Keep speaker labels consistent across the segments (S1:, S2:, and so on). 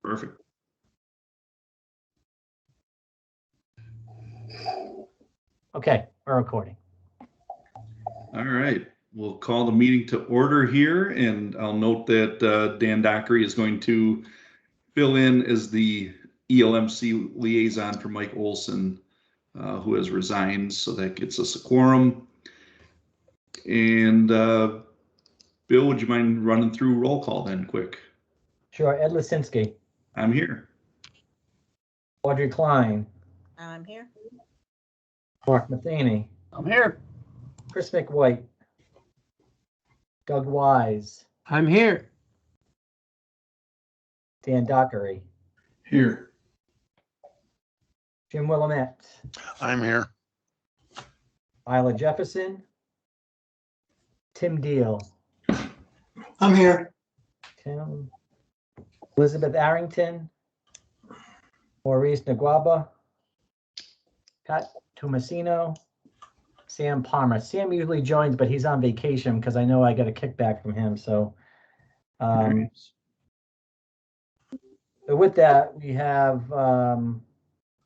S1: Perfect.
S2: Okay, we're recording.
S1: All right, we'll call the meeting to order here, and I'll note that Dan Dockery is going to fill in as the ELMC liaison for Mike Olson, who has resigned, so that gets us a quorum. And Bill, would you mind running through roll call then quick?
S2: Sure. Ed Lisinski.
S1: I'm here.
S2: Audrey Klein.
S3: I'm here.
S2: Mark Matheny.
S4: I'm here.
S2: Chris McWhite. Doug Wise.
S4: I'm here.
S2: Dan Dockery.
S4: Here.
S2: Jim Willamette.
S5: I'm here.
S2: Isla Jefferson. Tim Deal.
S4: I'm here.
S2: Tim. Elizabeth Arrington. Maurice Naguaba. Pat Tomasino. Sam Palmer. Sam usually joins, but he's on vacation because I know I got a kickback from him. So with that, we have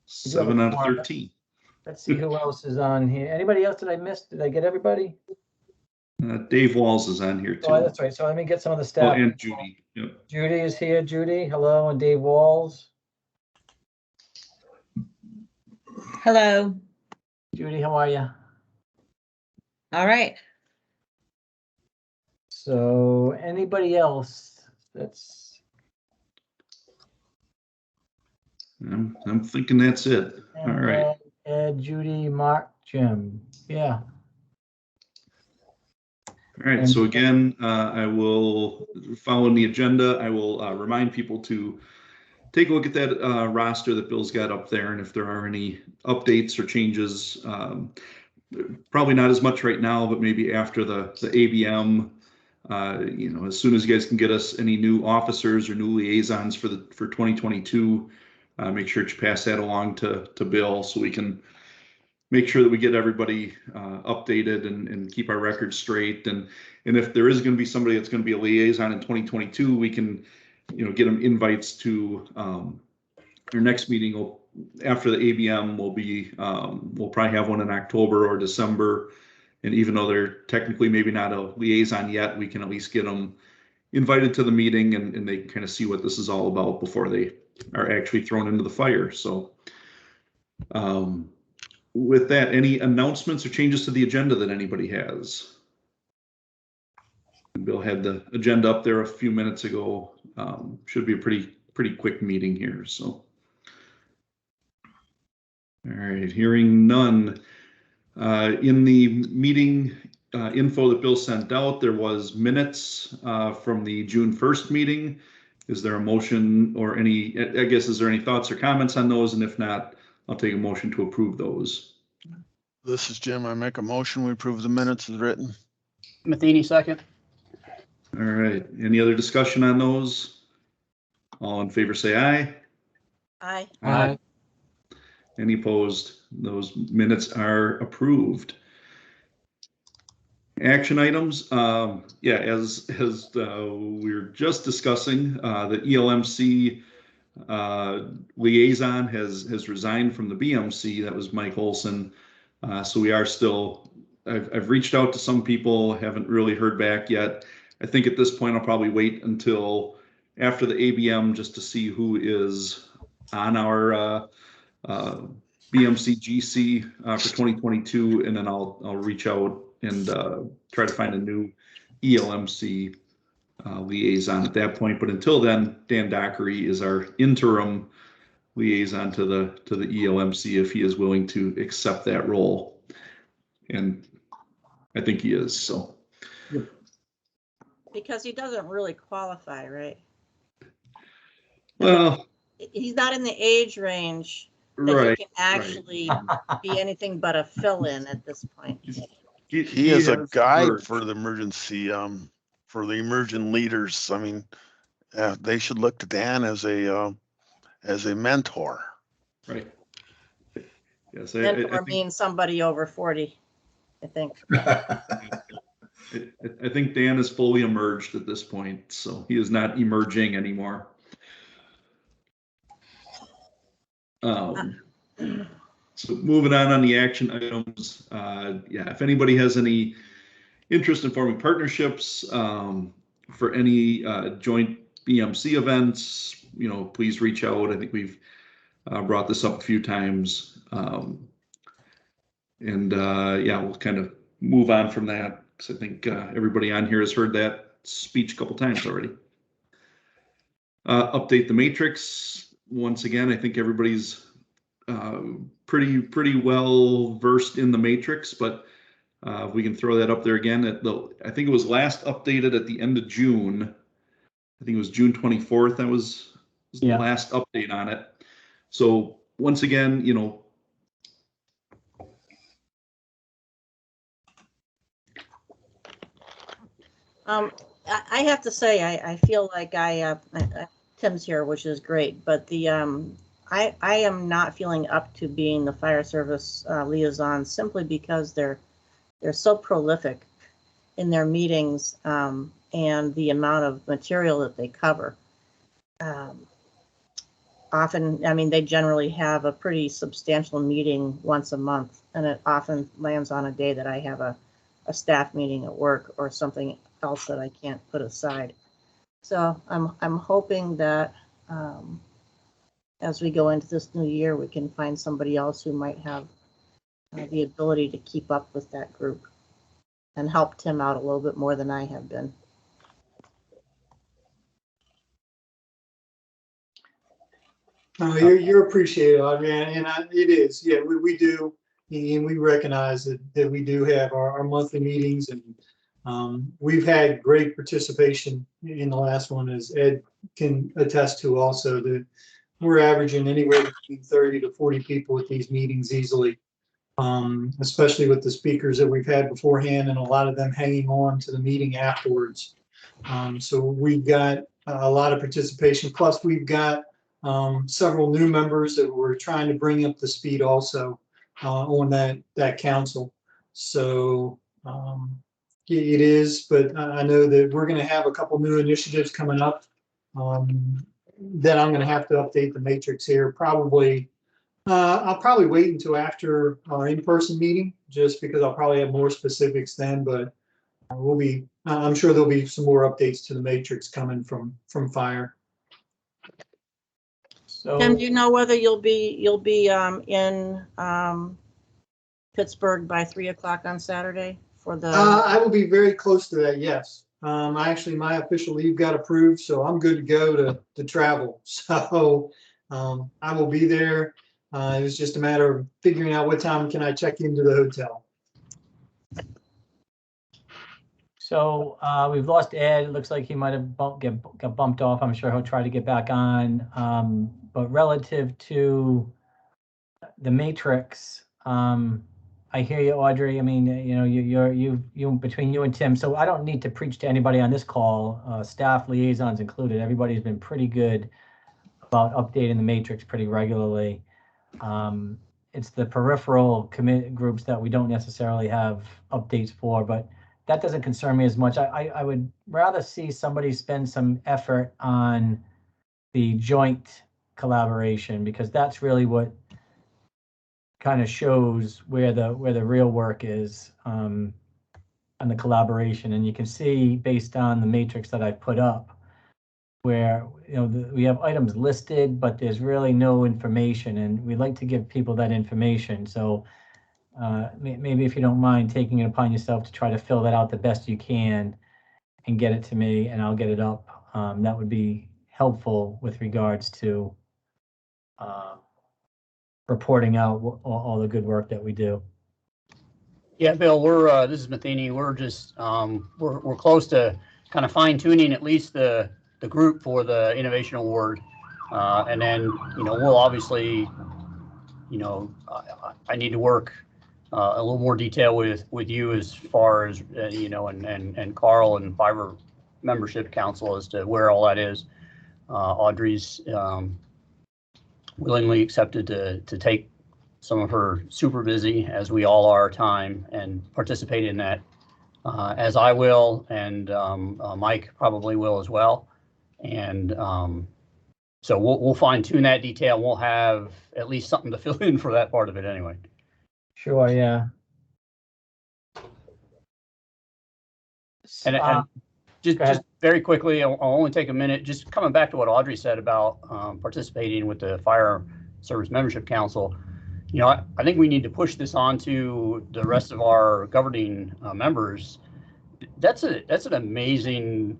S1: 7 out of 13.
S2: Let's see who else is on here. Anybody else that I missed? Did I get everybody?
S1: Dave Walls is on here too.
S2: Oh, that's right. So let me get some of the staff.
S1: Oh, and Judy. Yep.
S2: Judy is here. Judy, hello, and Dave Walls.
S3: Hello.
S2: Judy, how are you?
S3: All right.
S2: So anybody else that's...
S1: I'm thinking that's it. All right.
S2: Ed, Judy, Mark, Jim. Yeah.
S1: All right, so again, I will, following the agenda, I will remind people to take a look at that roster that Bill's got up there, and if there are any updates or changes, probably not as much right now, but maybe after the ABM, you know, as soon as you guys can get us any new officers or new liaisons for 2022, make sure to pass that along to Bill so we can make sure that we get everybody updated and keep our records straight. And if there is going to be somebody that's going to be a liaison in 2022, we can, you know, get them invites to our next meeting. After the ABM will be, we'll probably have one in October or December. And even though they're technically maybe not a liaison yet, we can at least get them invited to the meeting and they can kind of see what this is all about before they are actually thrown into the fire. So, with that, any announcements or changes to the agenda that anybody has? Bill had the agenda up there a few minutes ago. Should be a pretty quick meeting here. So, all right, hearing none. In the meeting info that Bill sent out, there was minutes from the June 1st meeting. Is there a motion or any, I guess, is there any thoughts or comments on those? And if not, I'll take a motion to approve those.
S5: This is Jim. I make a motion. We approve the minutes as written.
S4: Matheny, second.
S1: All right. Any other discussion on those? All in favor say aye.
S3: Aye.
S4: Aye.
S1: Any opposed? Those minutes are approved. Action items. Yeah, as we were just discussing, the ELMC liaison has resigned from the BMC. That was Mike Olson. So we are still, I've reached out to some people, haven't really heard back yet. I think at this point, I'll probably wait until after the ABM just to see who is on our BMC GC for 2022. And then I'll reach out and try to find a new ELMC liaison at that point. But until then, Dan Dockery is our interim liaison to the ELMC if he is willing to accept that role, and I think he is. So
S3: Because he doesn't really qualify, right?
S1: well,
S3: He's not in the age range that
S1: right,
S3: he can actually be anything but a fill-in at this point.
S5: He is a guide
S1: emerged.
S5: for the emergency, for the emergent leaders. I mean, they should look to Dan as a mentor.
S1: Right. Yes,
S3: Mentor
S1: I think,
S3: means somebody over 40, I think.
S1: I think Dan is fully emerged at this point, so he is not emerging anymore. So moving on the action items, yeah, if anybody has any interest in forming partnerships for any joint BMC events, please reach out. I think we've brought this up a few times. Yeah, we'll kind of move on from that because I think everybody on here has heard that speech a couple times already. Update the matrix. Once again, I think everybody's pretty well versed in the matrix, but if we can throw that up there again. I think it was last updated at the end of June. I think it was June 24th. That was the last update on it. So once again,
S3: I have to say, I feel like Tim's here, which is great, but I am not feeling up to being the fire service liaison simply because they're so prolific in their meetings and the amount of material that they cover. Often, I mean, they generally have a pretty substantial meeting once a month, and it often lands on a day that I have a staff meeting at work or something else that I can't put aside. So I'm hoping that as we go into this new year, we can find somebody else who might have the ability to keep up with that group and help Tim out a little bit more than I have been.
S6: You're appreciated, Audrey, and it is. Yeah, we do, and we recognize that we do have our monthly meetings, and we've had great participation in the last one, as Ed can attest to also, that we're averaging anywhere between 30 to 40 people at these meetings easily, especially with the speakers that we've had beforehand and a lot of them hanging on to the meeting afterwards. So we've got a lot of participation, plus we've got several new members that we're trying to bring up to speed also on that council. So it is, but I know that we're going to have a couple new initiatives coming up that I'm going to have to update the matrix here. Probably, I'll probably wait until after our in-person meeting, just because I'll probably have more specifics then. But I'm sure there'll be some more updates to the matrix coming from fire.
S2: So,
S3: Tim, do you know whether you'll be in Pittsburgh by 3 o'clock on Saturday for the?
S6: I will be very close to that. Yes. Actually, my official leave got approved, so I'm good to go to travel. So I will be there. It was just a matter of figuring out what time can I check into the hotel.
S2: So we've lost Ed. It looks like he might have got bumped off. I'm sure he'll try to get back on. But relative to the matrix, I hear you, Audrey. I mean, you between you and Tim. So I don't need to preach to anybody on this call, staff liaisons included. Everybody's been pretty good about updating the matrix pretty regularly. It's the peripheral groups that we don't necessarily have updates for, but that doesn't concern me as much. I would rather see somebody spend some effort on the joint collaboration, because that's really what kind of shows where the real work is on the collaboration. And you can see based on the matrix that I put up, where we have items listed, but there's really no information, and we'd like to give people that information. So maybe if you don't mind taking it upon yourself to try to fill that out the best you can and get it to me, and I'll get it up. That would be helpful with regards to reporting out all the good work that we do.
S4: Yeah, Bill, this is Matheny. We're just we're close to kind of fine tuning at least the group for the Innovation Award, and then we'll obviously I need to work a little more detail with you as far as and Carl and Fiber Membership Council as to where all that is. Audrey's willingly accepted to take some of her super busy, as we all are, time and participate in that, as I will, and Mike probably will as well. And So we'll fine tune that detail. We'll have at least something to fill in for that part of it anyway.
S2: Sure, yeah.
S4: And
S2: Go ahead.
S4: just very quickly, I'll only take a minute, just coming back to what Audrey said about participating with the Fire Service Membership Council. You know, I think we need to push this on to the rest of our governing members. That's an amazing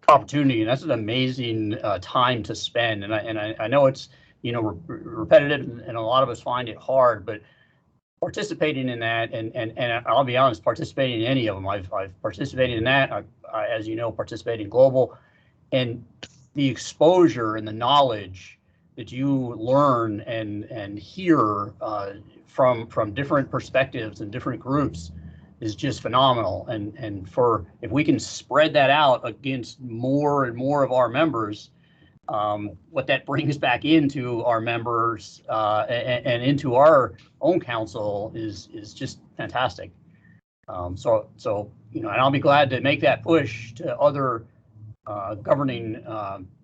S4: opportunity, and that's an amazing time to spend. And I know it's, you know, repetitive, and a lot of us find it hard, but participating in that, and I'll be honest, participating in any of them, I've participated in that. I, as you know, participate in global, and the exposure and the knowledge that you learn and hear from different perspectives and different groups is just phenomenal. And for, if we can spread that out against more and more of our members, what that brings back into our members and into our own council is just fantastic. So you know, and I'll be glad to make that push to other governing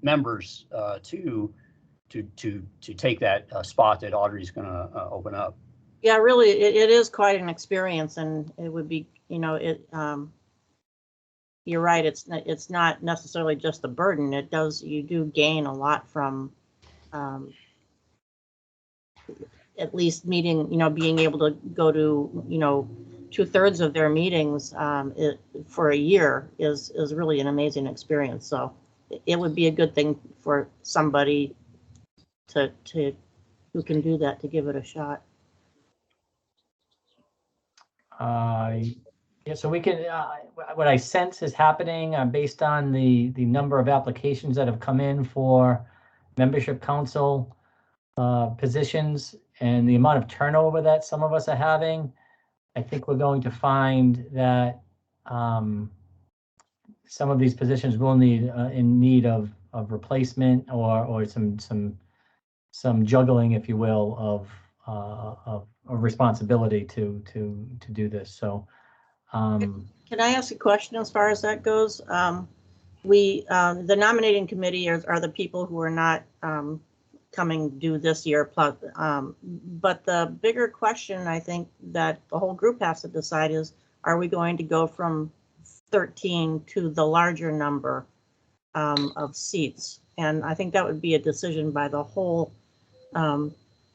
S4: members to take that spot that Audrey's going to open up.
S3: Yeah, really, it is quite an experience, and it would be, you know, you're right. It's not necessarily just a burden. You do gain a lot from at least meeting, you know, being able to go to, you know, 2/3 of their meetings for a year is really an amazing experience. So it would be a good thing for somebody to who can do that, to give it a shot.
S2: Yeah, so we can, what I sense is happening based on the number of applications that have come in for membership council positions and the amount of turnover that some of us are having. I think we're going to find that some of these positions will need in need of replacement or some juggling, if you will, of responsibility to do this. So.
S3: Can I ask a question as far as that goes? The nominating committee are the people who are not coming due this year, plus, but the bigger question I think that the whole group has to decide is, are we going to go from 13 to the larger number of seats? And I think that would be a decision by the whole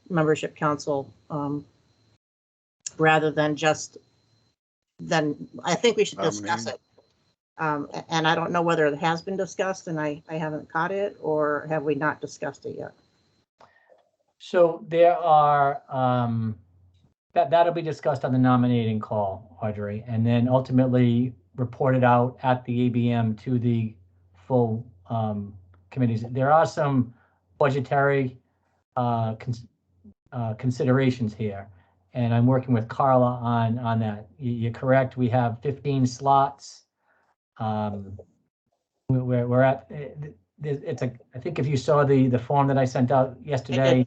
S3: membership council rather than just, then I think we should discuss it. And I don't know whether it has been discussed and I haven't caught it, or have we not discussed it yet?
S2: So there are, that'll be discussed on the nominating call, Audrey, and then ultimately reported out at the ABM to the full committees. There are some budgetary considerations here, and I'm working with Carla on that. You're correct. We have 15 slots. We're at, it's a, I think if you saw the form that I sent out yesterday,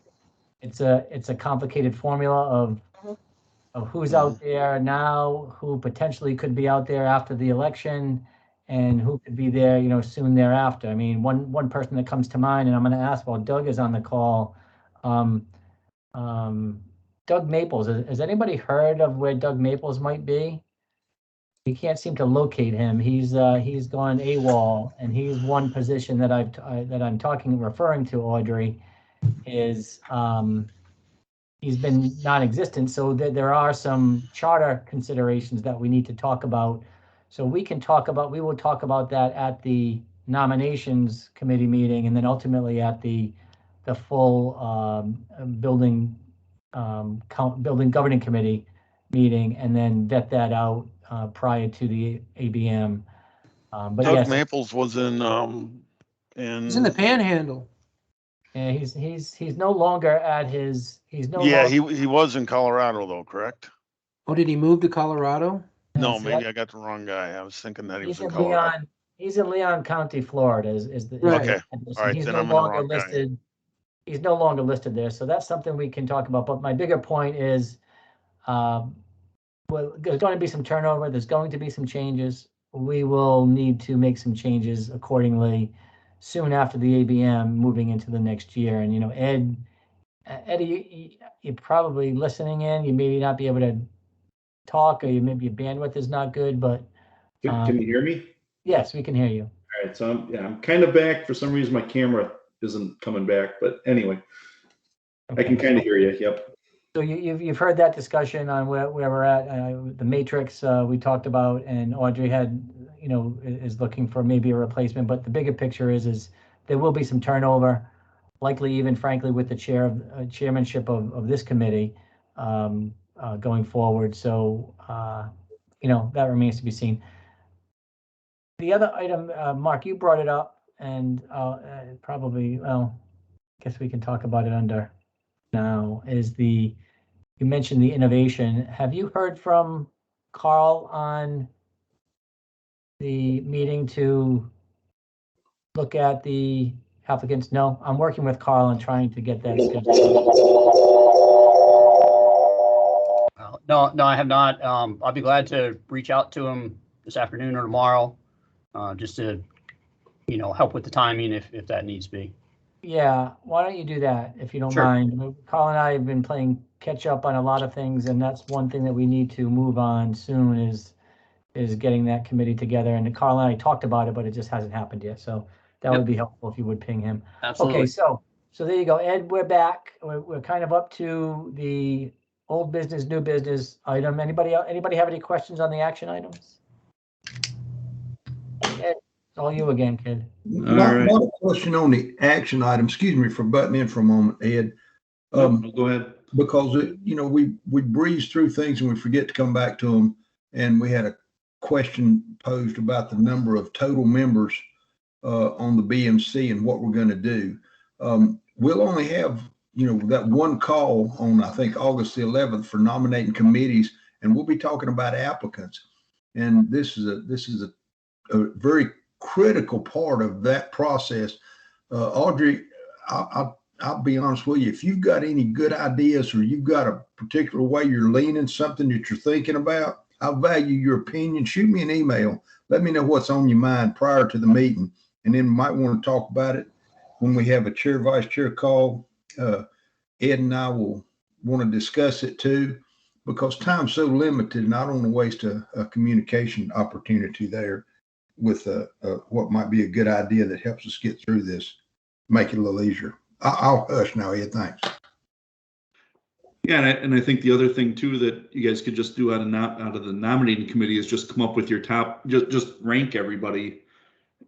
S2: it's a complicated formula of who's out there now, who potentially could be out there after the election, and who could be there, you know, soon thereafter. I mean, one person that comes to mind, and I'm going to ask while Doug is on the call. Doug Maples, has anybody heard of where Doug Maples might be? We can't seem to locate him. He's gone AWOL, and he's one position that I'm referring to, Audrey, is he's been non-existent. So there are some charter considerations that we need to talk about. So we will talk about that at the nominations committee meeting, and then ultimately at the full building governing committee meeting, and then vet that out prior to the ABM. But
S5: Doug
S2: yes,
S5: Maples was
S7: He's in the Panhandle.
S2: yeah, he's no longer at his. He's no.
S5: Yeah,
S2: longer,
S5: he was in Colorado though, correct?
S7: Oh, did he move to Colorado?
S5: No,
S2: see,
S5: maybe I got the wrong guy. I was thinking that he was
S2: he's
S5: in
S2: in
S5: Colorado.
S2: Leon. He's in Leon County, Florida. Is the
S7: Right.
S5: Okay. All right,
S2: he's
S5: then
S2: no
S5: I'm in the
S2: longer
S5: wrong guy.
S2: listed. He's no longer listed there, so that's something we can talk about. But my bigger point is, well, there's going to be some turnover. There's going to be some changes. We will need to make some changes accordingly soon after the ABM, moving into the next year. And, you know, Eddie, you're probably listening in. You maybe not be able to talk, or maybe your bandwidth is not good, but
S1: Can you hear me?
S2: yes, we can hear you.
S1: All right, so I'm kind of back. For some reason, my camera isn't coming back, but anyway, I can kind of hear you. Yep.
S2: So you've heard that discussion on where we're at. The matrix we talked about, and Audrey had, you know, is looking for maybe a replacement. But the bigger picture is there will be some turnover, likely even frankly with the chairmanship of this committee going forward. So you know, that remains to be seen. The other item, Mark, you brought it up, and probably, well, I guess we can talk about it under now, is you mentioned the innovation. Have you heard from Carl on the meeting to look at the applicants? No, I'm working with Carl and trying to get that scheduled.
S4: No, I have not. I'll be glad to reach out to him this afternoon or tomorrow, just to, you know, help with the timing if that needs to be.
S2: Yeah, why don't you do that if you don't
S4: Sure.
S2: mind? Carl and I have been playing catch up on a lot of things, and that's one thing that we need to move on soon is getting that committee together. And Carl and I talked about it, but it just hasn't happened yet. So that would be helpful if you would ping him.
S4: Absolutely.
S2: Okay, so there you go, Ed. We're back. We're kind of up to the old business, new business item. Anybody have any questions on the action items? Ed, it's all you again, kid.
S1: Not
S8: a question on the action item. Excuse me for butting in for a moment, Ed.
S1: No, go ahead.
S8: Because you know, we breeze through things and we forget to come back to them. And we had a question posed about the number of total members on the BMC and what we're going to do. We'll only have, you know, that one call on, I think, August the 11th for nominating committees, and we'll be talking about applicants. And this is a very critical part of that process. Audrey, I'll be honest with you. If you've got any good ideas or you've got a particular way you're leaning, something that you're thinking about, I value your opinion. Shoot me an email. Let me know what's on your mind prior to the meeting. And then we might want to talk about it when we have a chair, vice chair call. Ed and I will want to discuss it too, because time's so limited and I don't want to waste a communication opportunity there with what might be a good idea that helps us get through this, make it a little easier. I'll hush now, Ed. Thanks.
S1: Yeah, and I think the other thing too that you guys could just do out of the nominating committee is just come up with your top, just rank everybody,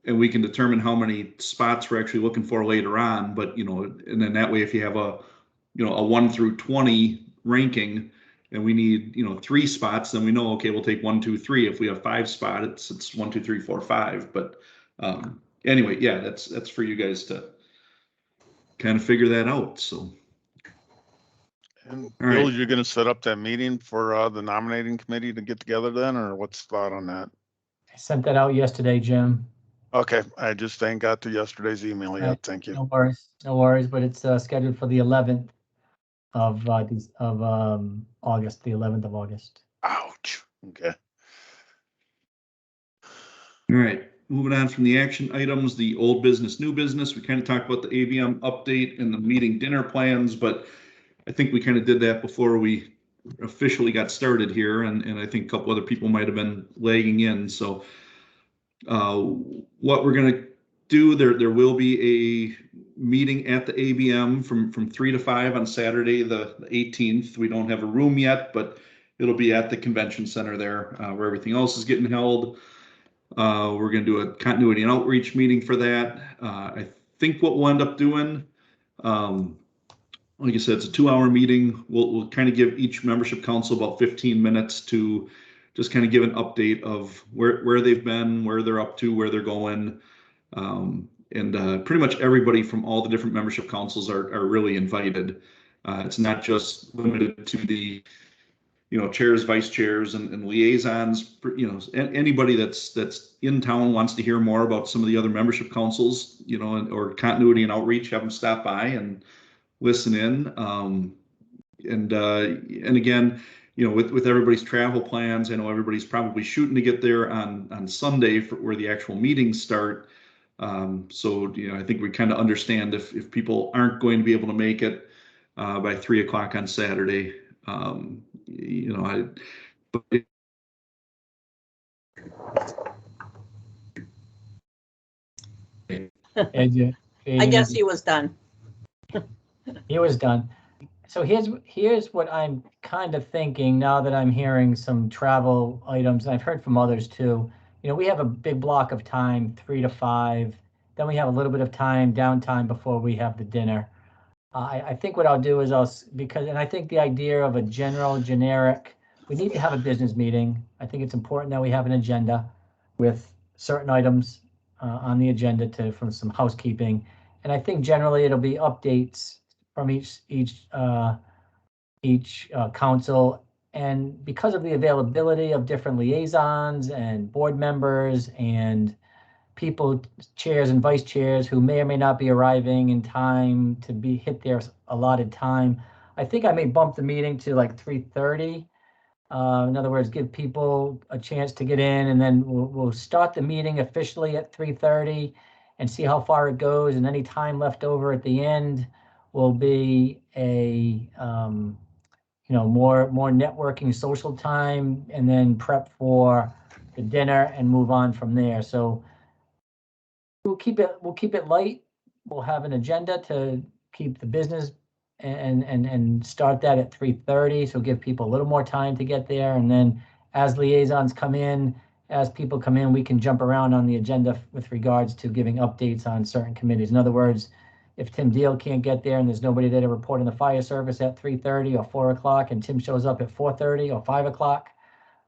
S1: and we can determine how many spots we're actually looking for later on. But you know, and then that way, if you have a 1 through 20 ranking, and we need 3 spots, then we know, okay, we'll take 1, 2, 3. If we have 5 spots, it's 1, 2, 3, 4, 5. But anyway, yeah, that's for you guys to kind of figure that out. So.
S5: And
S1: All
S5: Bill,
S1: right.
S5: you're going to set up that meeting for the nominating committee to get together then, or what's the thought on that?
S2: I sent that out yesterday, Jim.
S5: Okay, I just ain't got to yesterday's email yet. Thank you.
S2: No worries, but it's scheduled for the 11th of August, the 11th of August.
S5: Ouch. Okay.
S1: All right, moving on from the action items, the old business, new business. We kind of talked about the ABM update and the meeting dinner plans, but I think we kind of did that before we officially got started here, and I think a couple other people might have been lagging in. So what we're going to do, there will be a meeting at the ABM from 3 to 5 on Saturday, the 18th. We don't have a room yet, but it'll be at the convention center there where everything else is getting held. We're going to do a continuity and outreach meeting for that. I think what we'll end up doing, like I said, it's a 2-hour meeting. We'll kind of give each membership council about 15 minutes to just kind of give an update of where they've been, where they're up to, where they're going. And pretty much everybody from all the different membership councils are really invited. It's not just limited to the chairs, vice chairs, and liaisons. Anybody that's in town wants to hear more about some of the other membership councils, or continuity and outreach, have them stop by and listen in. And again, with everybody's travel plans, I know everybody's probably shooting to get there on Sunday where the actual meetings start. So, I think we kind of understand if people aren't going to be able to make it by 3 o'clock on Saturday.
S3: I guess he was done.
S2: He was done. So here's what I'm kind of thinking now that I'm hearing some travel items. I've heard from others too. We have a big block of time, 3 to 5. Then we have a little bit of time, downtime before we have the dinner. I think what I'll do is and I think the idea of a generic, we need to have a business meeting. I think it's important that we have an agenda with certain items on the agenda from some housekeeping. And I think generally it'll be updates from each council. And because of the availability of different liaisons and board members and people, chairs and vice chairs who may or may not be arriving in time to hit their allotted time, I think I may bump the meeting to like 3:30. In other words, give people a chance to get in, and then we'll start the meeting officially at 3:30 and see how far it goes. And any time left over at the end will be a more networking, social time, and then prep for the dinner and move on from there. So we'll keep it light. We'll have an agenda to keep the business and start that at 3:30. So give people a little more time to get there. And then as liaisons come in, as people come in, we can jump around on the agenda with regards to giving updates on certain committees. In other words, if Tim Deal can't get there and there's nobody there to report in the fire service at 3:30 or 4 o'clock, and Tim shows up at 4:30 or 5 o'clock,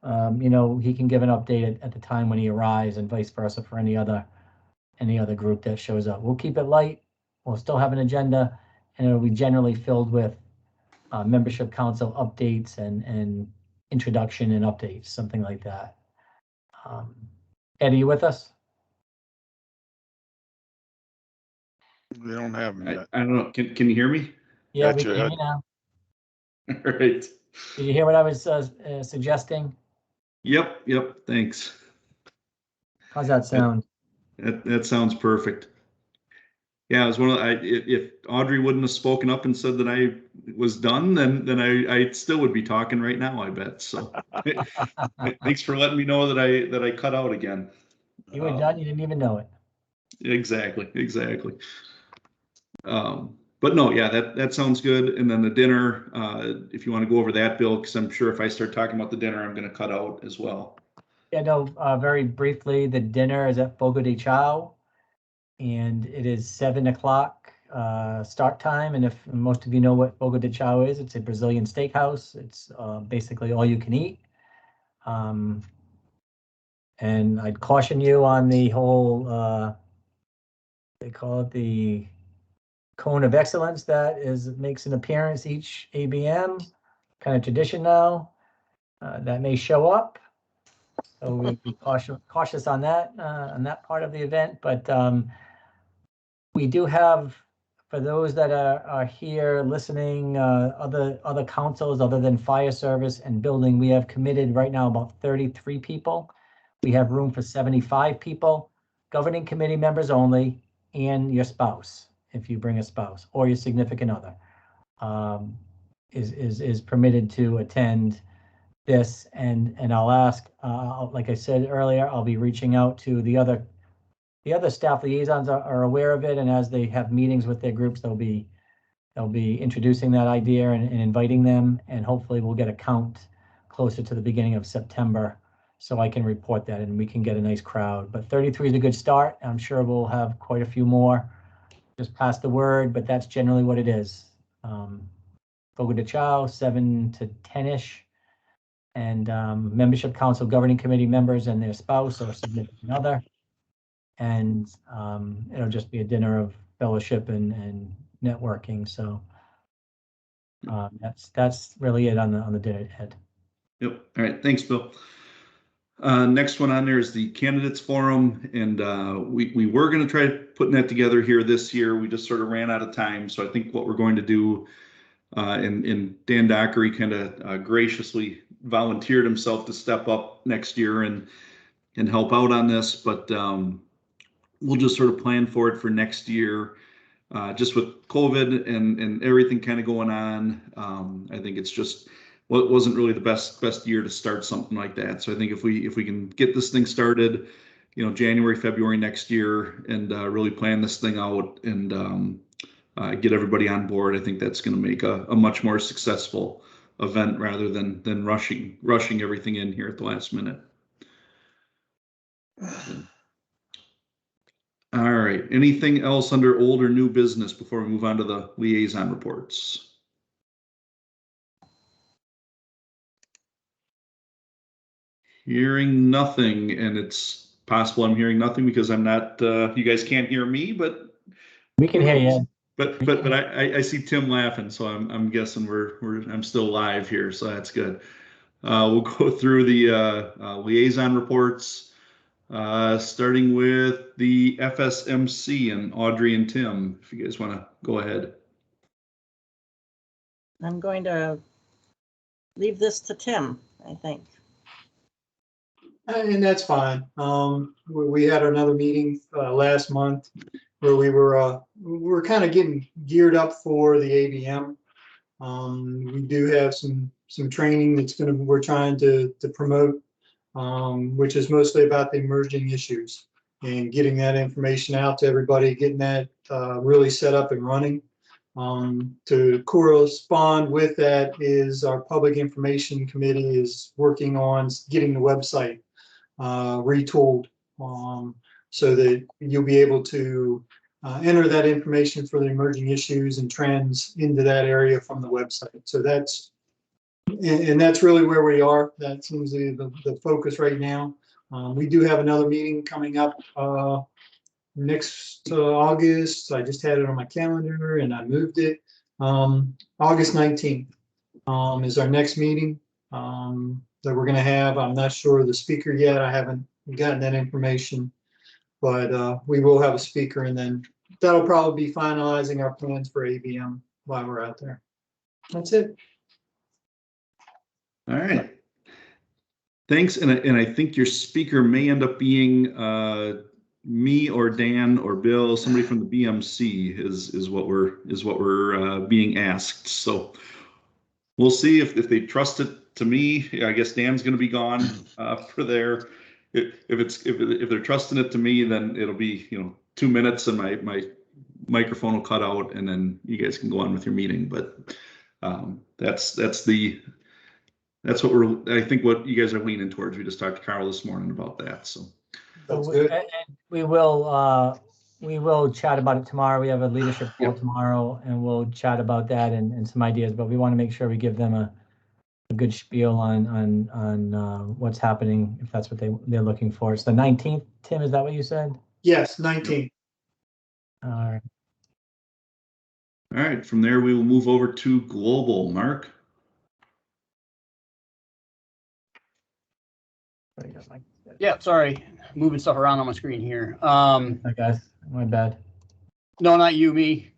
S2: he can give an update at the time when he arrives, and vice versa for any other group that shows up. We'll keep it light. We'll still have an agenda, and it'll be generally filled with membership council updates and introduction and updates, something like that. Ed, are you with us?
S5: They don't have them yet.
S1: I don't know. Can you hear me?
S2: Yeah,
S5: Gotcha,
S2: we can
S5: Ed.
S2: hear now.
S1: All right.
S2: Did you hear what I was suggesting?
S1: Yep. Thanks.
S2: How's that sound?
S1: That sounds perfect. Yeah, it was if Audrey wouldn't have spoken up and said that I was done, then I still would be talking right now, I bet. So thanks for letting me know that I cut out again.
S2: You were done, you didn't even know it.
S1: Exactly. But no, yeah, that sounds good. And then the dinner, if you want to go over that, Bill, because I'm sure if I start talking about the dinner, I'm going to cut out as well.
S2: Yeah, no, very briefly, the dinner is at Fogo de Chao, and it is 7 o'clock start time. And if most of you know what Fogo de Chao is, it's a Brazilian steakhouse. It's basically all you can eat. And I'd caution you on the whole, they call it the Cone of Excellence that makes an appearance each ABM, kind of tradition now. That may show up. So we'll be cautious on that part of the event. But we do have, for those that are here listening, other councils other than fire service and building, we have committed right now about 33 people. We have room for 75 people, governing committee members only, and your spouse, if you bring a spouse, or your significant other, is permitted to attend this. And I'll ask, like I said earlier, I'll be reaching out to the other staff liaisons are aware of it, and as they have meetings with their groups, they'll be introducing that idea and inviting them, and hopefully we'll get a count closer to the beginning of September so I can report that and we can get a nice crowd. But 33 is a good start. I'm sure we'll have quite a few more. Just pass the word, but that's generally what it is. Fogo de Chao, 7 to 10-ish, and membership council, governing committee members and their spouse or significant other. And it'll just be a dinner of fellowship and networking. So that's really it on the dinner, Ed.
S1: Yep. All right. Thanks, Bill. Next one on there is the candidates forum, and we were going to try putting that together here this year. We just sort of ran out of time. So I think what we're going to do, and Dan Dockery kind of graciously volunteered himself to step up next year and help out on this. But we'll just sort of plan for it for next year. Just with COVID and everything kind of going on, I think it's just it wasn't really the best year to start something like that. So I think if we can get this thing started, January, February next year, and really plan this thing out and get everybody on board, I think that's going to make a much more successful event rather than rushing everything in here at the last minute. All right. Anything else under old or new business before we move on to the liaison reports? Hearing nothing, and it's possible I'm hearing nothing because I'm not. You guys can't hear me, but
S2: we can hear you.
S1: But I see Tim laughing, so I'm guessing I'm still live here, so that's good. We'll go through the liaison reports. Starting with the FSMC and Audrey and Tim, if you guys want to go ahead.
S3: I'm going to leave this to Tim, I think.
S6: And that's fine. We had another meeting last month where we were kind of getting geared up for the ABM. We do have some training we're trying to promote, which is mostly about the emerging issues and getting that information out to everybody, getting that really set up and running. To correspond with that is our Public Information Committee is working on getting the website retooled so that you'll be able to enter that information for the emerging issues and trends into that area from the website. So that's really where we are. That seems to be the focus right now. We do have another meeting coming up next August. I just had it on my calendar and I moved it. August 19th is our next meeting that we're going to have. I'm not sure of the speaker yet. I haven't gotten that information, but we will have a speaker, and then that'll probably be finalizing our plans for ABM while we're out there. That's it.
S1: All right. Thanks. And I think your speaker may end up being me or Dan or Bill, somebody from the BMC is what we're being asked. So we'll see if they trust it to me. I guess Dan's going to be gone for there. If they're trusting it to me, then it'll be 2 minutes and my microphone will cut out, and then you guys can go on with your meeting. But that's what I think what you guys are leaning towards. We just talked to Carl this morning about that. So
S6: that's good.
S2: And we will chat about it tomorrow. We have a leadership call tomorrow, and we'll chat about that and some ideas. But we want to make sure we give them a good spiel on what's happening, if that's what they're looking for. It's the 19th, Tim, is that what you said?
S6: Yes, 19th.
S2: All right.
S1: All right, from there we will move over to global. Mark.
S4: Yeah, sorry, moving stuff around on my screen here.
S2: Hi guys, my bad.
S4: No, not you, me.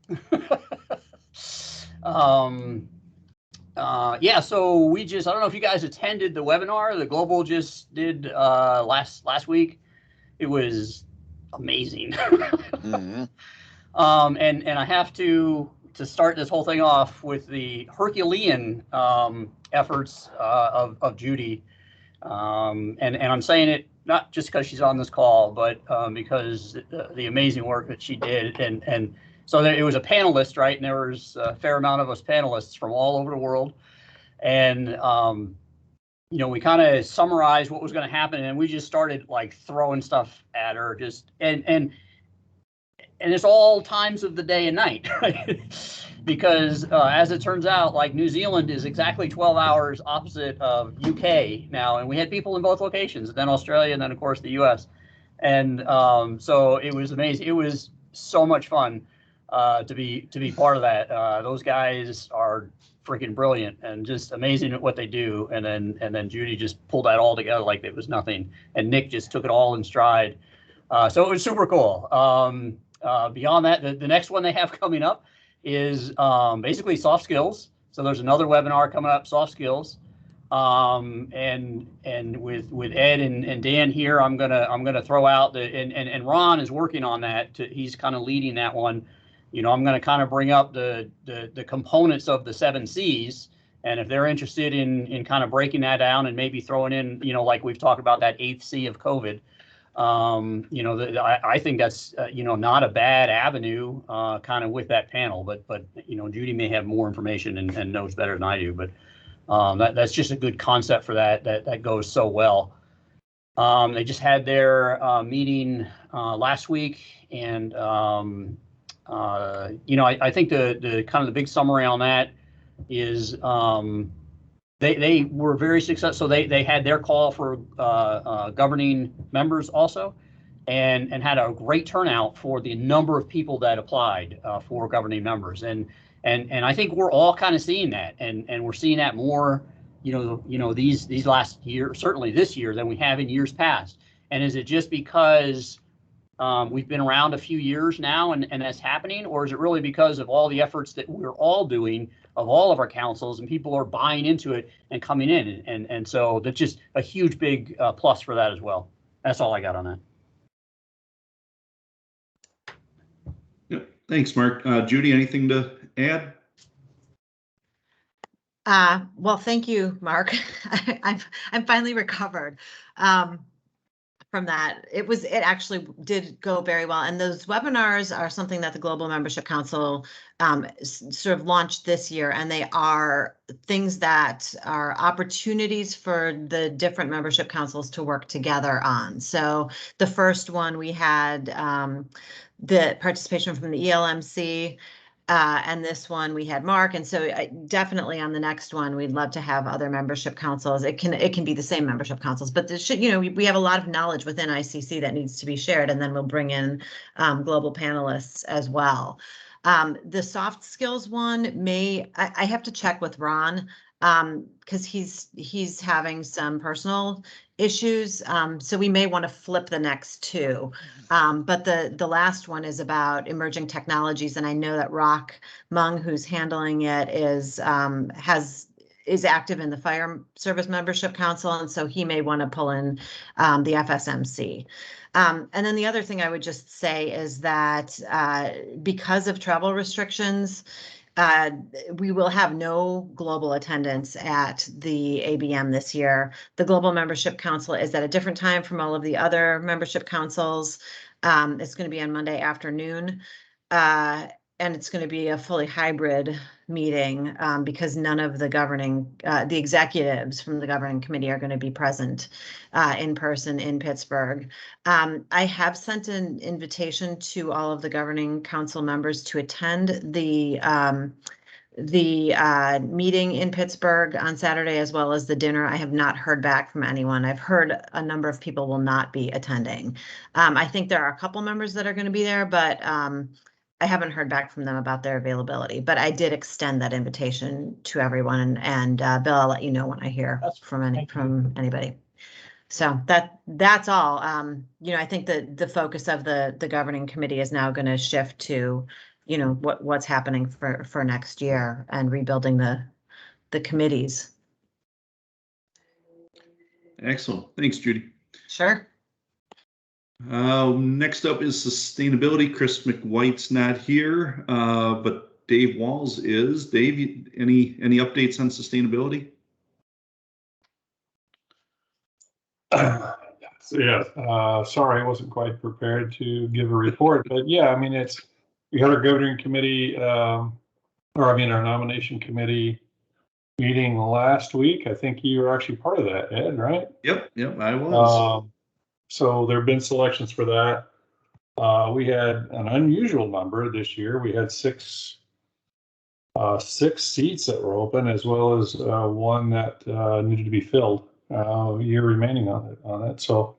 S4: Yeah, so we I don't know if you guys attended the webinar the Global just did last week. It was amazing. Mm-hmm. And I have to start this whole thing off with the Herculean efforts of Judy. And I'm saying it not just because she's on this call, but because the amazing work that she did. And so it was a panelist, right? And there was a fair amount of us panelists from all over the world. And, we kind of summarized what was going to happen, and we just started like throwing stuff at her, and it's all times of the day and night, right? Because as it turns out, like New Zealand is exactly 12 hours opposite of UK now, and we had people in both locations, and then Australia, and then of course the US. And so it was amazing. It was so much fun to be part of that. Those guys are freaking brilliant and just amazing at what they do. And then Judy just pulled that all together like it was nothing, and Nick just took it all in stride. So it was super cool. Beyond that, the next one they have coming up is basically soft skills. So there's another webinar coming up, soft skills. And with Ed and Dan here, I'm gonna throw out and Ron is working on that. He's kind of leading that one. You know, I'm gonna kind of bring up the components of the 7 Cs, and if they're interested in kind of breaking that down and maybe throwing in, you know, like we've talked about that 8th C of COVID. You know, I think that's you know, not a bad avenue kind of with that panel, but you know, Judy may have more information and knows better than I do, but that's just a good concept for that goes so well. They just had their meeting last week, and you know, I think the kind of the big summary on that is they were very successful. So they had their call for governing members also, and had a great turnout for the number of people that applied for governing members. And I think we're all kind of seeing that, and we're seeing that more, you know, these last year, certainly this year, than we have in years past. And is it just because we've been around a few years now and that's happening, or is it really because of all the efforts that we're all doing of all of our councils, and people are buying into it and coming in, and so that's just a huge big plus for that as well. That's all I got on that.
S1: Yep. Thanks, Mark. Judy, anything to add?
S9: Well, thank you, Mark. I'm finally recovered from that. It actually did go very well. And those webinars are something that the Global Membership Council sort of launched this year. And they are things that are opportunities for the different membership councils to work together on. So the first one, we had the participation from the ELMC. And this one we had Mark, and so definitely on the next one we'd love to have other membership councils. It can be the same membership councils, but this should, you know, we have a lot of knowledge within ICC that needs to be shared, and then we'll bring in global panelists as well. The soft skills one I have to check with Ron because he's having some personal issues, so we may want to flip the next two. But the last one is about emerging technologies, and I know that Rock Mung, who's handling it, is active in the Fire Service Membership Council, and so he may want to pull in the FSMC. And then the other thing I would just say is that because of travel restrictions, we will have no global attendance at the ABM this year. The Global Membership Council is at a different time from all of the other membership councils. It's going to be on Monday afternoon, and it's going to be a fully hybrid meeting because none of the executives from the governing committee are going to be present in person in Pittsburgh. I have sent an invitation to all of the governing council members to attend the meeting in Pittsburgh on Saturday, as well as the dinner. I have not heard back from anyone. I've heard a number of people will not be attending. I think there are a couple members that are going to be there, but I haven't heard back from them about their availability. But I did extend that invitation to everyone, and Bill, I'll let you know when I hear from anybody. So that's all. You know, I think that the focus of the governing committee is now going to shift to, you know, what's happening for next year and rebuilding the committees.
S1: Excellent. Thanks, Judy.
S9: Sure.
S1: Next up is sustainability. Chris McWhite's not here, but Dave Walls is. Dave, any updates on sustainability?
S10: Sorry, I wasn't quite prepared to give a report, but yeah, I mean, we had our governing committee, our nomination committee meeting last week. I think you were actually part of that, Ed, right?
S1: Yep, I was.
S10: So there have been selections for that. We had an unusual number this year. We had six seats that were open, as well as one that needed to be filled. A year remaining on it. So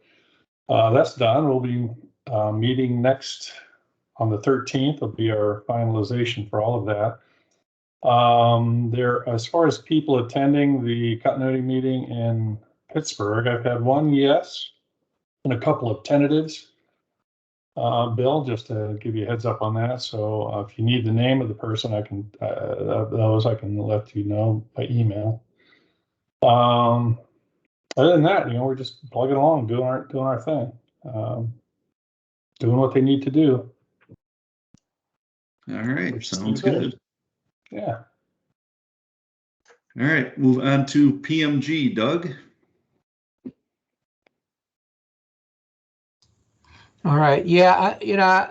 S10: that's done. We'll be meeting next on the 13th. Will be our finalization for all of that. As far as people attending the continuity meeting in Pittsburgh, I've had one yes and a couple of tentatives. Bill, just to give you a heads up on that. So if you need the name of the person, I can let you know by email. Other than that, we're just plugging along, doing our thing, doing what they need to do.
S1: All right,
S10: Which
S1: sounds
S10: seems
S1: good.
S10: Yeah.
S1: All right, move on to PMG, Doug.
S7: All right. Yeah,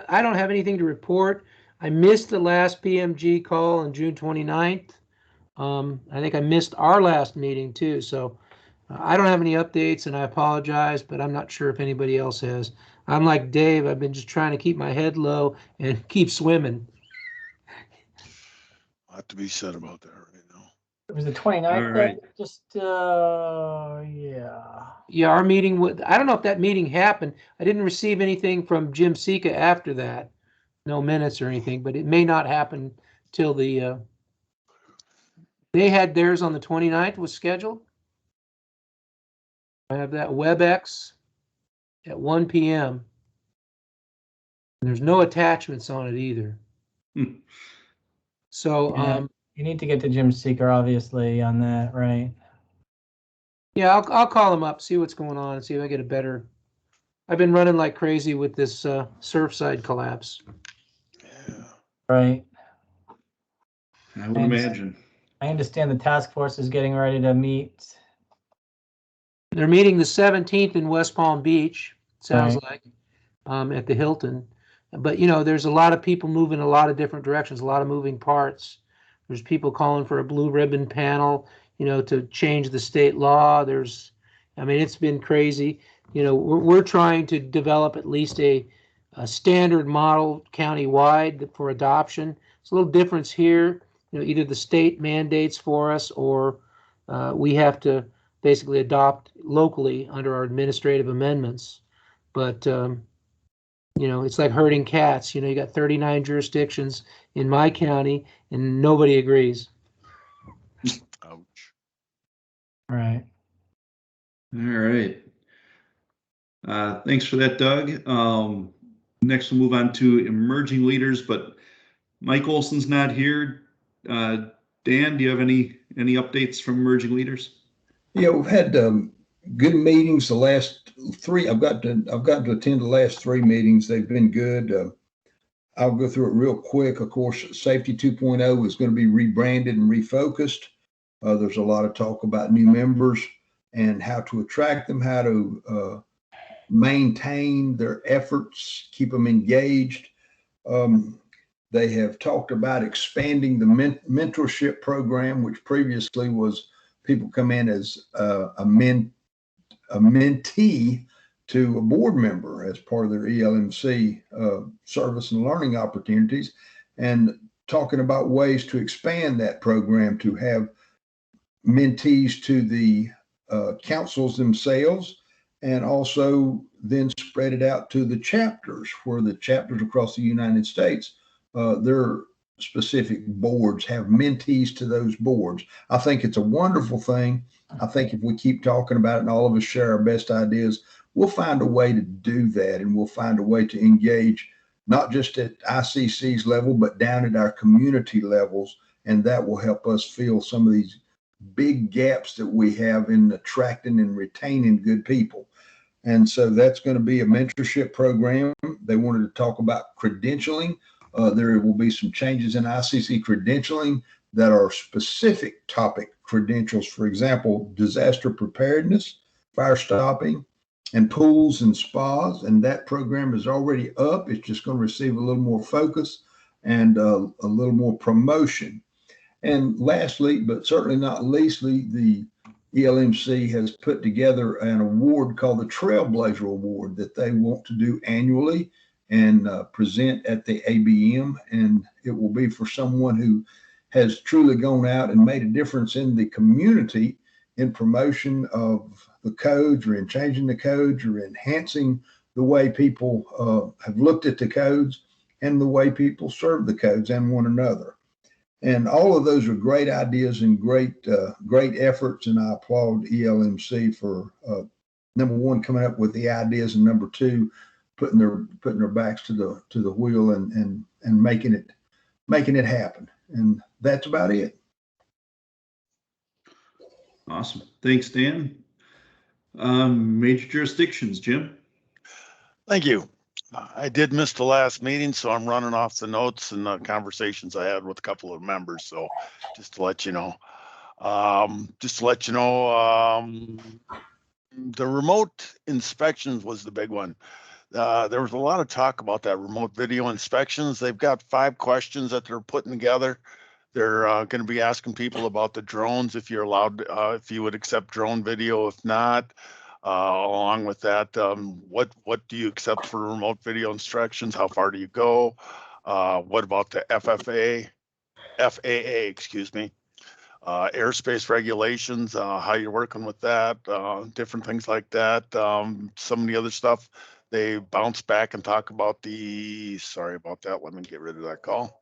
S7: I don't have anything to report. I missed the last PMG call on June 29th. I think I missed our last meeting too. So I don't have any updates and I apologize, but I'm not sure if anybody else has. I'm like Dave. I've been just trying to keep my head low and keep swimming.
S5: A lot to be said about that right now.
S2: It was the 29th.
S1: All right.
S2: Just, yeah.
S7: Yeah, our meeting would, I don't know if that meeting happened. I didn't receive anything from Jim Sika after that. No minutes or anything, but it may not happen till they had theirs on the 29th was scheduled. I have that WebEx at 1 p.m. And there's no attachments on it either. So,
S2: Yeah, you need to get to Jim Seeker, obviously, on that, right?
S7: yeah, I'll call him up, see what's going on, and see if I get a better. I've been running like crazy with this Surfside collapse.
S5: Yeah.
S2: Right.
S1: I would imagine.
S2: I understand the task force is getting ready to meet.
S7: They're meeting the 17th in West Palm Beach, sounds
S2: Right.
S7: like, at the Hilton. But, there's a lot of people moving a lot of different directions, a lot of moving parts. There's people calling for a blue ribbon panel, to change the state law. It's been crazy. We're trying to develop at least a standard model countywide for adoption. It's a little difference here. Either the state mandates for us or we have to basically adopt locally under our administrative amendments. But, it's like herding cats. You got 39 jurisdictions in my county and nobody agrees.
S5: Ouch.
S2: All right.
S1: All right. Thanks for that, Doug. Next, we'll move on to emerging leaders, but Mike Olson's not here. Dan, do you have any updates from emerging leaders?
S8: Yeah, we've had good meetings. The last three, I've gotten to attend the last three meetings. They've been good. I'll go through it real quick. Of course, Safety 2.0 is going to be rebranded and refocused. There's a lot of talk about new members and how to attract them, how to maintain their efforts, keep them engaged. They have talked about expanding the mentorship program, which previously was people come in as a mentee to a board member as part of their ELMC service and learning opportunities, and talking about ways to expand that program to have mentees to the councils themselves, and also then spread it out to the chapters, where the chapters across the United States, their specific boards have mentees to those boards. I think it's a wonderful thing. I think if we keep talking about it and all of us share our best ideas, we'll find a way to do that, and we'll find a way to engage not just at ICC's level, but down at our community levels, and that will help us fill some of these big gaps that we have in attracting and retaining good people. And so that's going to be a mentorship program. They wanted to talk about credentialing. There will be some changes in ICC credentialing that are specific topic credentials. For example, disaster preparedness, fire stopping, and pools and spas. And that program is already up. It's just going to receive a little more focus and a little more promotion. And lastly, but certainly not leastly, the ELMC has put together an award called the Trailblazer Award that they want to do annually and present at the ABM. And it will be for someone who has truly gone out and made a difference in the community in promotion of the codes, or in changing the codes, or enhancing the way people have looked at the codes and the way people serve the codes and one another. And all of those are great ideas and great efforts. And I applaud ELMC for number one, coming up with the ideas, and number two, putting their backs to the wheel and making it happen. And that's about it.
S1: Awesome. Thanks, Dan. Major jurisdictions, Jim.
S5: Thank you. I did miss the last meeting, so I'm running off the notes and the conversations I had with a couple of members. So just to let you know, the remote inspections was the big one. There was a lot of talk about that remote video inspections. They've got 5 questions that they're putting together. They're going to be asking people about the drones, if you're allowed, if you would accept drone video. If not, along with that, what do you accept for remote video instructions? How far do you go? What about the FAA, excuse me, airspace regulations, how you're working with that, different things like that. Some of the other stuff, they bounce back and talk about sorry about that. Let me get rid of that call.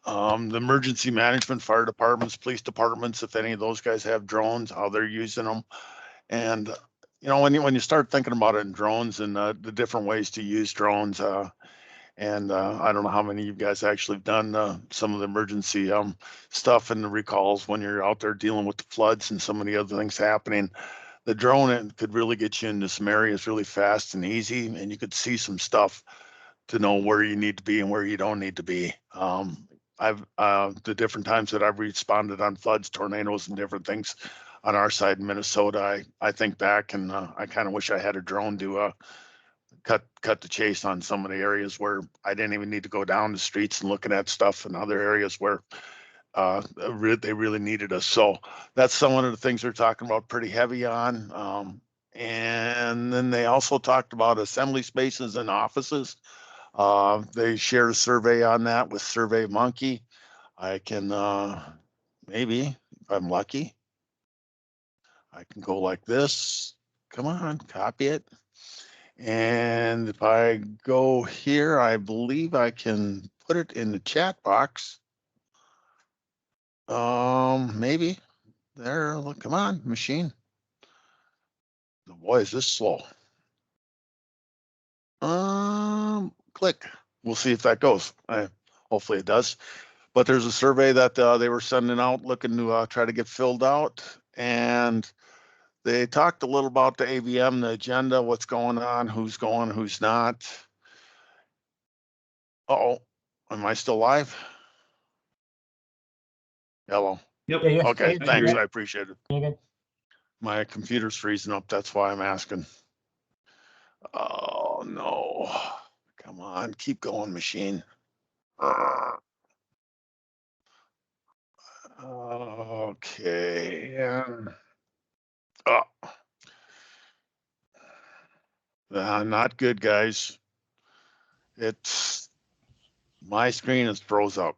S5: The emergency management, fire departments, police departments, if any of those guys have drones, how they're using them. And, you know, when you start thinking about it in drones and the different ways to use drones, and I don't know how many of you guys actually have done some of the emergency stuff and the recalls when you're out there dealing with the floods and some of the other things happening. The drone could really get you into some areas really fast and easy, and you could see some stuff to know where you need to be and where you don't need to be. I've the different times that I've responded on floods, tornadoes, and different things on our side in Minnesota, I think back and I kind of wish I had a drone to cut the chase on some of the areas where I didn't even need to go down the streets and looking at stuff, and other areas where they really needed us. So that's some of the things they're talking about pretty heavy on. And then they also talked about assembly spaces and offices. They shared a survey on that with SurveyMonkey. I can maybe, if I'm lucky, I can go like this. Come on, copy it. And if I go here, I believe I can put it in the chat box. Maybe there. Look, come on, machine. Boy, is this slow. Click. We'll see if that goes. Hopefully it does. But there's a survey that they were sending out, looking to try to get filled out, and they talked a little about the AVM, the agenda, what's going on, who's going, who's not. Uh-oh, am I still live? Hello.
S1: Yep.
S2: Yeah,
S5: Okay,
S2: yeah,
S5: thanks.
S2: you're
S5: I appreciate it.
S2: good.
S5: My computer's freezing up. That's why I'm asking. Oh, no. Come on, keep going, machine. Okay. Oh. Not good, guys. My screen is froze up.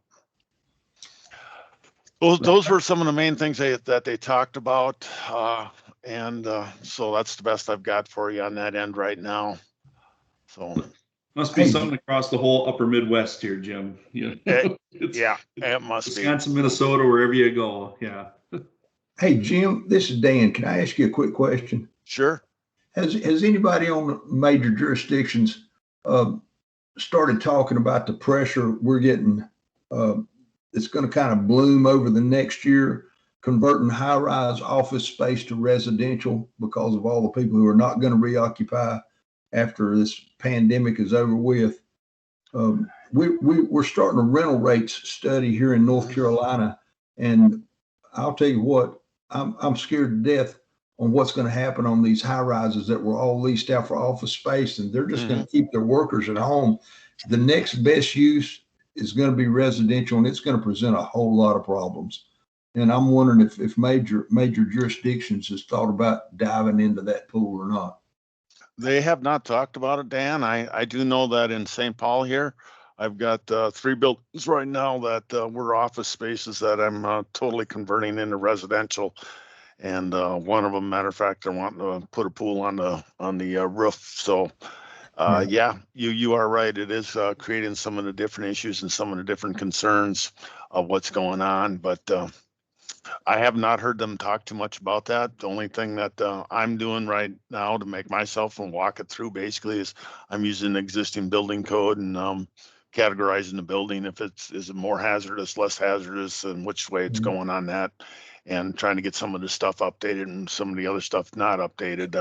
S5: Those were some of the main things that they talked about. And so that's the best I've got for you on that end right now. So
S1: Must be something across the whole upper Midwest here, Jim. Yeah,
S5: it must be.
S1: Wisconsin, Minnesota, wherever you go. Yeah.
S8: Hey, Jim, this is Dan. Can I ask you a quick question?
S5: Sure.
S8: Has anybody on the major jurisdictions started talking about the pressure we're getting? It's going to kind of bloom over the next year, converting high-rise office space to residential because of all the people who are not going to reoccupy after this pandemic is over with. We're starting a rental rates study here in North Carolina, and I'll tell you what, I'm scared to death on what's going to happen on these high rises that were all leased out for office space, and they're just going to keep their workers at home. The next best use is going to be residential, and it's going to present a whole lot of problems. And I'm wondering if major jurisdictions has thought about diving into that pool or not.
S5: They have not talked about it, Dan. I do know that in St. Paul here, I've got 3 buildings right now that were office spaces that I'm totally converting into residential. And one of them, matter of fact, they're wanting to put a pool on the roof. So yeah, you are right. It is creating some of the different issues and some of the different concerns of what's going on. But I have not heard them talk too much about that. The only thing that I'm doing right now to make myself and walk it through basically is I'm using existing building code and categorizing the building, if is it more hazardous, less hazardous, and which way it's going on that, and trying to get some of the stuff updated and some of the other stuff not updated.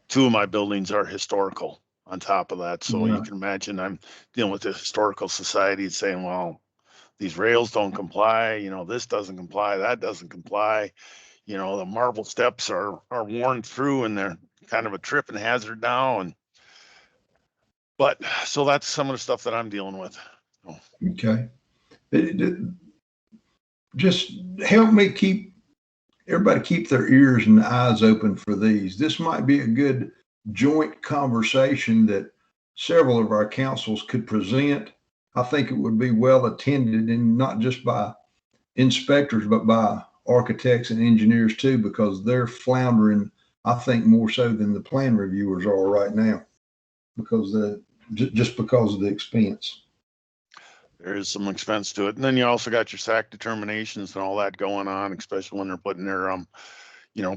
S5: 2 of my buildings are historical on top of that. So you can imagine I'm dealing with the historical society saying, well, these rails don't comply, this doesn't comply, that doesn't comply. The marble steps are worn through and they're kind of a trip and hazard now. But so that's some of the stuff that I'm dealing with.
S8: Okay. Just help me everybody keep their ears and eyes open for these. This might be a good joint conversation that several of our councils could present. I think it would be well attended, and not just by inspectors, but by architects and engineers too, because they're floundering, I think, more so than the plan reviewers are right now, because just because of the expense.
S5: There is some expense to it. And then you also got your SAC determinations and all that going on, especially when they're putting their,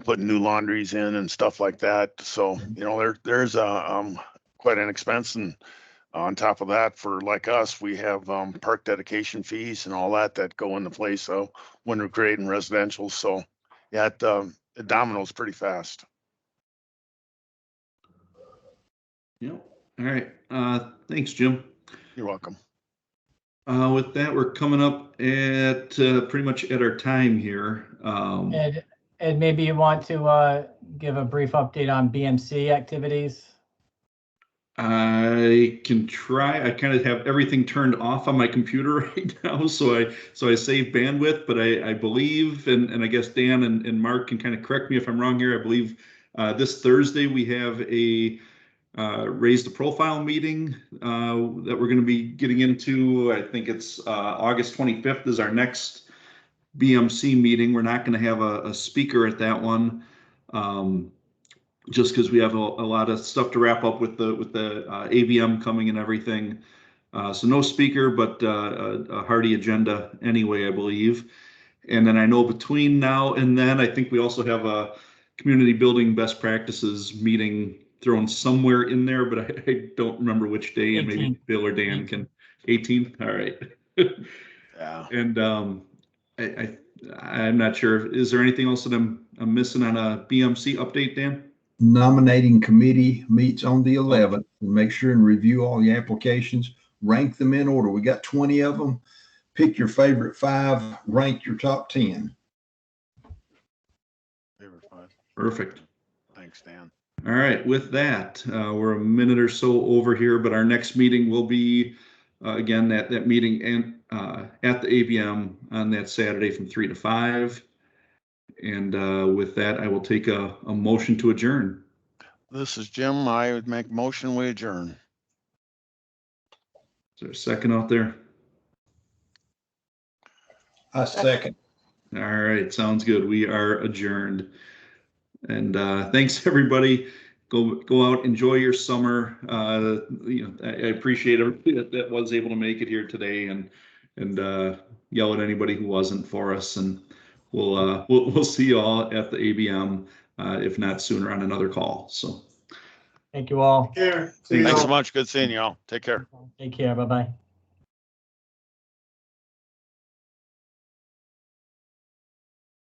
S5: putting new laundries in and stuff like that. So, there's quite an expense. And on top of that, for like us, we have park dedication fees and all that go into place. So when we're creating residential, so yeah, it dominoes pretty fast.
S1: Yep. All right. Thanks, Jim.
S5: You're welcome.
S1: With that, we're coming up at pretty much at our time here.
S2: Ed, maybe you want to give a brief update on BMC activities?
S1: I can try. I kind of have everything turned off on my computer right now, so I save bandwidth. But I believe, and I guess Dan and Mark can kind of correct me if I'm wrong here. I believe this Thursday we have a raise the profile meeting that we're going to be getting into. I think it's August 25th is our next BMC meeting. We're not going to have a speaker at that one, just because we have a lot of stuff to wrap up with the ABM coming and everything. So no speaker, but a hearty agenda anyway, I believe. And then I know between now and then, I think we also have a community building best practices meeting thrown somewhere in there, but I don't remember which day, and maybe Bill or Dan can. 18th. All right.
S5: Yeah.
S1: And I'm not sure. Is there anything else that I'm missing on a BMC update, Dan?
S8: Nominating committee meets on the 11th, and make sure and review all the applications, rank them in order. We got 20 of them. Pick your favorite 5, rank your top 10.
S5: Favorite 5.
S1: Perfect.
S5: Thanks, Dan.
S1: All right, with that, we're a minute or so over here, but our next meeting will be, again, that meeting and at the ABM on that Saturday from 3 to 5. And with that, I will take a motion to adjourn.
S5: This is Jim. I would make motion we adjourn.
S1: Is there a second out there?
S8: I second.
S1: All right, sounds good. We are adjourned. And thanks, everybody. Go out, enjoy your summer. I appreciate everybody that was able to make it here today, and yell at anybody who wasn't for us. And we'll see you all at the ABM, if not sooner, on another call. So
S2: Thank you all.
S6: Care.
S5: Thanks so much. Good seeing you all. Take care.
S2: Take care. Bye-bye.